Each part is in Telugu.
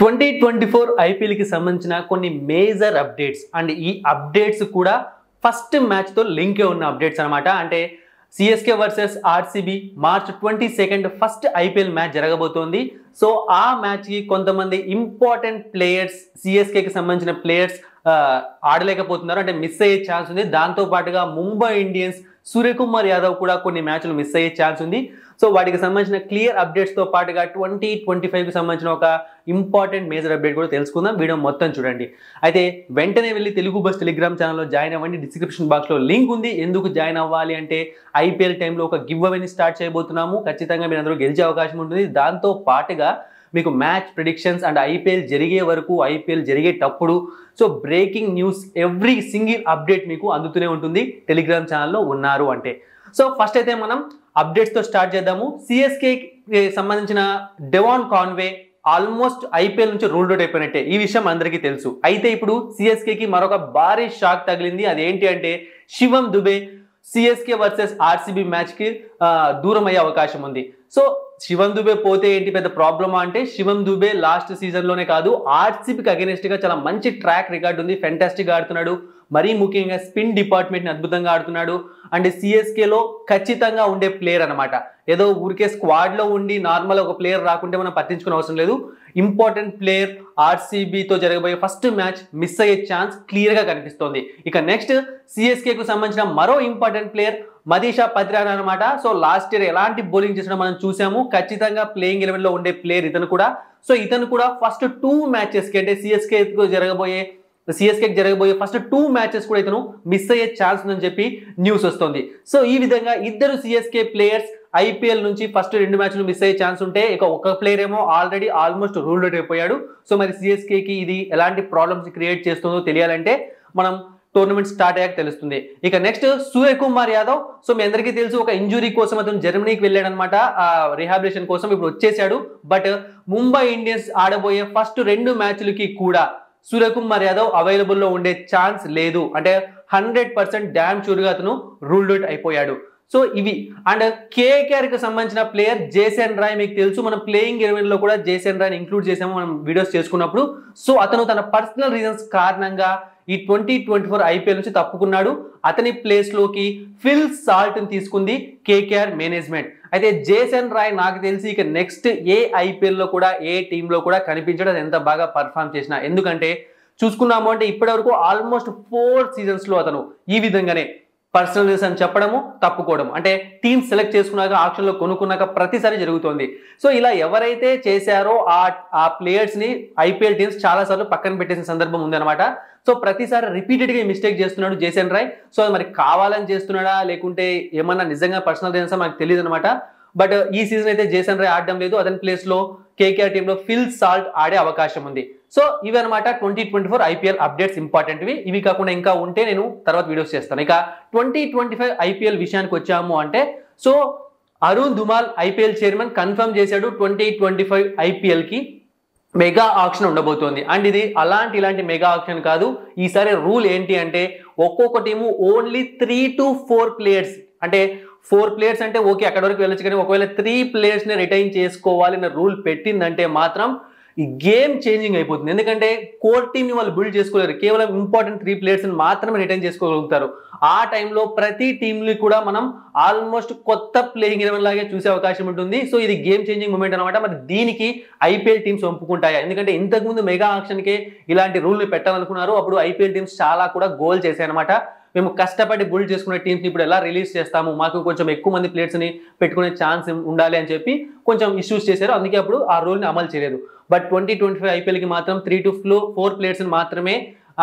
2024 ఐపీఎల్కి సంబంధించిన కొన్ని మేజర్ అప్డేట్స్ అండ్ ఈ అప్డేట్స్ కూడా ఫస్ట్ మ్యాచ్తో లింకే ఉన్న అప్డేట్స్ అనమాట. అంటే CSK versus RCB March 22 first IPL match జరగబోతోంది. సో ఆ మ్యాచ్కి కొంతమంది ఇంపార్టెంట్ ప్లేయర్స్ సిఎస్కేకి సంబంధించిన ప్లేయర్స్ ఆడలేకపోతున్నారు, అంటే మిస్ అయ్యే ఛాన్స్ ఉంది. దాంతో పాటుగా ముంబై ఇండియన్స్ సూర్యకుమార్ యాదవ్ కూడా కొన్ని మ్యాచ్లు మిస్ అయ్యే ఛాన్స్ ఉంది. సో వాటికి సంబంధించిన క్లియర్ అప్డేట్స్తో పాటుగా 2025కి సంబంధించిన ఒక ఇంపార్టెంట్ మేజర్ అప్డేట్ కూడా తెలుసుకుందాం. వీడియో మొత్తం చూడండి. అయితే వెంటనే వెళ్ళి తెలుగు బస్ టెలిగ్రామ్ ఛానల్లో జాయిన్ అవ్వండి. డిస్క్రిప్షన్ బాక్స్లో లింక్ ఉంది. ఎందుకు జాయిన్ అవ్వాలి అంటే ఐపీఎల్ టైంలో ఒక గివ్ అవేని స్టార్ట్ చేయబోతున్నాము. ఖచ్చితంగా మీరు అందరూ గెలిచే అవకాశం ఉంటుంది. దాంతో పాటుగా మీకు మ్యాచ్ ప్రిడిక్షన్స్ అండ్ ఐపీఎల్ జరిగే వరకు, ఐపీఎల్ జరిగేటప్పుడు so breaking news every single update మీకు అందుతూనే ఉంటుంది టెలిగ్రామ్ ఛానల్లో ఉన్నారు అంటే. సో ఫస్ట్ అయితే మనం అప్డేట్స్తో స్టార్ట్ చేద్దాము. సిఎస్కేకి సంబంధించిన డెవాన్ కాన్వే ఆల్మోస్ట్ ఐపీఎల్ నుంచి రూల్డ్ అవుట్ అయిపోయినట్టే, ఈ విషయం అందరికీ తెలుసు. అయితే ఇప్పుడు సిఎస్కేకి మరొక భారీ షాక్ తగిలింది. అదేంటి అంటే శివం దుబే సిఎస్కే వర్సెస్ ఆర్సీబీ మ్యాచ్కి దూరం అయ్యే అవకాశం ఉంది. సో శివం దుబే పోతే ఏంటి పెద్ద ప్రాబ్లమా అంటే, శివం దుబే లాస్ట్ సీజన్లోనే కాదు ఆర్సీబీకి అగెనిస్ట్గా చాలా మంచి ట్రాక్ రికార్డ్ ఉంది. ఫెంటాస్టిక్గా ఆడుతున్నాడు. మరీ ముఖ్యంగా స్పిన్ డిపార్ట్మెంట్ని అద్భుతంగా ఆడుతున్నాడు. అండ్ సిఎస్కేలో ఖచ్చితంగా ఉండే ప్లేయర్ అనమాట. ఏదో ఊరికే స్క్వాడ్లో ఉండి నార్మల్ ఒక ప్లేయర్ రాకుంటే మనం పట్టించుకునే అవసరం లేదు. Important player. ఆర్సీబీతో జరగబోయే ఫస్ట్ మ్యాచ్ మిస్ అయ్యే ఛాన్స్ క్లియర్గా కనిపిస్తోంది. ఇక నెక్స్ట్ సిఎస్కేకు సంబంధించిన మరో ఇంపార్టెంట్ ప్లేయర్ మనీషా పత్రానా అనమాట. సో లాస్ట్ ఇయర్ ఎలాంటి బౌలింగ్ చేసినా మనం చూసాము. ఖచ్చితంగా ప్లేయింగ్ 11లో ఉండే ప్లేయర్ ఇతను కూడా. సో ఇతను కూడా ఫస్ట్ 2 మ్యాచెస్కి అంటే సిఎస్కేకి జరగబోయే ఫస్ట్ 2 మ్యాచెస్ కూడా ఇతను మిస్ అయ్యే ఛాన్స్ ఉందని చెప్పి న్యూస్ వస్తుంది. సో ఈ విధంగా ఇద్దరు సిఎస్కే ప్లేయర్స్ ఐపీఎల్ నుంచి ఫస్ట్ 2 మ్యాచ్లు మిస్ అయ్యే ఛాన్స్ ఉంటే, ఇక ఒక ప్లేయర్ ఏమో ఆల్రెడీ ఆల్మోస్ట్ రూల్డ్ అవుట్ అయిపోయాడు. సో మరి సిఎస్కేకి ఇది ఎలాంటి ప్రాబ్లమ్స్ క్రియేట్ చేస్తుందో తెలియాలంటే మనం టోర్నమెంట్ స్టార్ట్ అయ్యాక తెలుస్తుంది. ఇక నెక్స్ట్ సూర్యకుమార్ యాదవ్. సో మీ అందరికీ తెలుసు ఒక ఇంజురీ కోసం అతను జర్మనీకి వెళ్ళాడు అనమాట, రిహాబిలిటేషన్ కోసం. ఇప్పుడు వచ్చేసాడు. బట్ ముంబై ఇండియన్స్ ఆడబోయే ఫస్ట్ 2 మ్యాచ్లకి కూడా సూర్యకుమార్ యాదవ్ అవైలబుల్లో ఉండే ఛాన్స్ లేదు. అంటే 100% డ్యామ్ షూర్గా అతను రూల్డ్ అవుట్ అయిపోయాడు. సో ఇవి. అండ్ కేకేఆర్కి సంబంధించిన ప్లేయర్ జేసన్ రాయ్. మీకు తెలుసు మనం ప్లేయింగ్ 11లో కూడా జేసన్ రాయ్ని ఇంక్లూడ్ చేసాము మనం వీడియోస్ చేసుకున్నప్పుడు. సో అతను తన పర్సనల్ రీజన్స్ కారణంగా ఈ 2024 ఐపీఎల్ నుంచి తప్పుకున్నాడు. అతని ప్లేస్లోకి ఫిల్ సాల్ట్ని తీసుకుంది కేకేఆర్ మేనేజ్మెంట్. అయితే జేసన్ రాయ్ నాకు తెలిసి ఇక నెక్స్ట్ ఏ ఐపీఎల్లో కూడా ఏ టీంలో కూడా కనిపించడం ఎంత బాగా పర్ఫామ్ చేసినా. ఎందుకంటే చూసుకున్నాము అంటే ఇప్పటివరకు ఆల్మోస్ట్ 4 సీజన్స్లో అతను ఈ విధంగానే పర్సనల్ రీజన్ చెప్పడము, తప్పుకోవడం, అంటే టీమ్ సెలెక్ట్ చేసుకున్నాక ఆప్షన్లో కొనుక్కున్నాక ప్రతిసారి జరుగుతోంది. సో ఇలా ఎవరైతే చేశారో ఆ ప్లేయర్స్ని ఐపీఎల్ టీమ్స్ చాలాసార్లు పక్కన పెట్టేసిన సందర్భం ఉందన్నమాట. సో ప్రతిసారి రిపీటెడ్గా మిస్టేక్ చేస్తున్నాడు జేసన్ రాయ్. సో అది మరి కావాలని చేస్తున్నాడా లేకుంటే ఏమన్నా నిజంగా పర్సనల్ రీజన్స్ మనకు తెలియదు అనమాట. బట్ ఈ సీజన్ అయితే జేసన్ రాయ్ ఆడడం లేదు. అతని ప్లేస్లో కేకేఆర్ టీంలో ఫిల్ సాల్ట్ ఆడే అవకాశం ఉంది. సో ఇవి అనమాట 2024 ఐపీఎల్ అప్డేట్స్ ఇంపార్టెంట్వి. ఇవి కాకుండా ఇంకా ఉంటే నేను తర్వాత వీడియోస్ చేస్తాను. ఇక 2025 ఐపీఎల్ విషయానికి వచ్చాము అంటే, so Arun Dhumal IPL chairman confirm చేశాడు 2025 ఐపీఎల్కి మెగా ఆక్షన్ ఉండబోతోంది. అండ్ ఇది ఇలాంటి మెగా ఆక్షన్ కాదు. ఈసారి రూల్ ఏంటి అంటే ఒక్కొక్క టీము ఓన్లీ 3 to 4 ప్లేయర్స్, అంటే 4 ప్లేయర్స్ అంటే ఓకే అక్కడ వరకు వెళ్ళొచ్చు, కానీ ఒకవేళ 3 ప్లేయర్స్ని రిటైన్ చేసుకోవాలి అనే రూల్ పెట్టిందంటే మాత్రం ఈ గేమ్ చేంజింగ్ అయిపోతుంది. ఎందుకంటే కోర్ టీమ్ని వాళ్ళు బిల్డ్ చేసుకోలేరు. కేవలం ఇంపార్టెంట్ 3 ప్లేయర్స్ని మాత్రమే రిటైన్ చేసుకోగలుగుతారు. ఆ టైంలో ప్రతి టీంని కూడా మనం ఆల్మోస్ట్ కొత్త ప్లేయింగ్ 11 లాగే చూసే అవకాశం ఉంటుంది. సో ఇది గేమ్ చేంజింగ్ మూమెంట్ అనమాట. మరి దీనికి ఐపీఎల్ టీమ్స్ ఒప్పుకుంటాయా? ఎందుకంటే ఇంతకుముందు మెగా ఆక్షన్కే ఇలాంటి రూల్ని పెట్టాలనుకున్నారు. అప్పుడు ఐపీఎల్ టీమ్స్ చాలా కూడా గోల్ చేశాయన్నమాట. మేము కష్టపడి బిల్డ్ చేసుకునే టీమ్స్ని ఇప్పుడు ఎలా రిలీజ్ చేస్తాము, మాకు కొంచెం ఎక్కువ మంది ప్లేయర్స్ని పెట్టుకునే ఛాన్స్ ఉండాలి అని చెప్పి కొంచెం ఇష్యూస్ చేశారు. అందుకే అప్పుడు ఆ రూల్ని అమలు చేయలేదు. బట్ 2025 ఐపీఎల్కి మాత్రం 3 to 4 ప్లేయర్స్ని మాత్రమే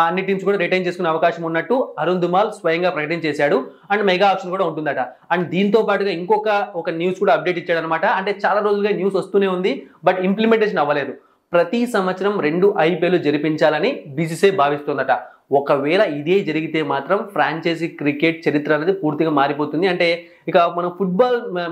అన్ని టీమ్స్ కూడా రిటైన్ చేసుకునే అవకాశం ఉన్నట్టు అరుణ్ ధుమాల్ స్వయంగా ప్రకటించేశాడు. అండ్ మెగా ఆప్షన్ కూడా ఉంటుందట. అండ్ దీంతో పాటుగా ఒక న్యూస్ కూడా అప్డేట్ ఇచ్చాడు అనమాట. అంటే చాలా రోజులుగా న్యూస్ వస్తూనే ఉంది, బట్ ఇంప్లిమెంటేషన్ అవ్వలేదు. ప్రతి సంవత్సరం 2 ఐపీఎల్ జరిపించాలని బీసీసీఐ భావిస్తుందట. ఒకవేళ ఇదే జరిగితే మాత్రం ఫ్రాంచైజీ క్రికెట్ చరిత్ర అనేది పూర్తిగా మారిపోతుంది. అంటే ఇక మనం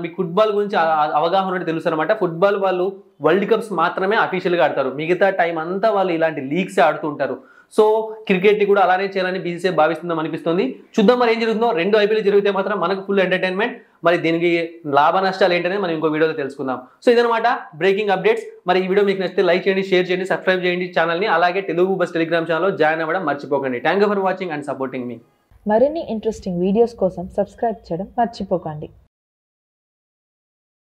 మీకు ఫుట్బాల్ గురించి అవగాహన ఉన్నట్టు తెలుసు అనమాట. ఫుట్బాల్ వాళ్ళు వరల్డ్ కప్స్ మాత్రమే అఫీషియల్గా ఆడతారు. మిగతా టైం అంతా వాళ్ళు ఇలాంటి లీగ్సే ఆడుతూ ఉంటారు. సో క్రికెట్ కూడా అలానే చేయాలని బీసీసీఐ భావిస్తుందని అనిపిస్తుంది. చూద్దాం మరి ఏం జరుగుతుందో. 2 ఐపీఎల్ జరిగితే మాత్రం మనకు ఫుల్ ఎంటర్టైన్మెంట్. మరి దీనికి లాభ నష్టాలు ఏంటనేది మనం ఇంకో వీడియోలో తెలుసుకుందాం. సో ఇదనమాట బ్రేకింగ్ అప్డేట్స్. మరి ఈ వీడియో మీకు నచ్చితే లైక్ చేయండి, షేర్ చేయండి, సబ్స్క్రైబ్ చేయండి ఛానల్ని. అలాగే తెలుగు బస్ టెలిగ్రామ్ ఛానల్లో జాయిన్ అవ్వడం మర్చిపోకండి. Thank you for watching and supporting మీ. మరిన్ని ఇంట్రెస్టింగ్ వీడియోస్ కోసం సబ్స్క్రైబ్ చేయడం మర్చిపోకండి.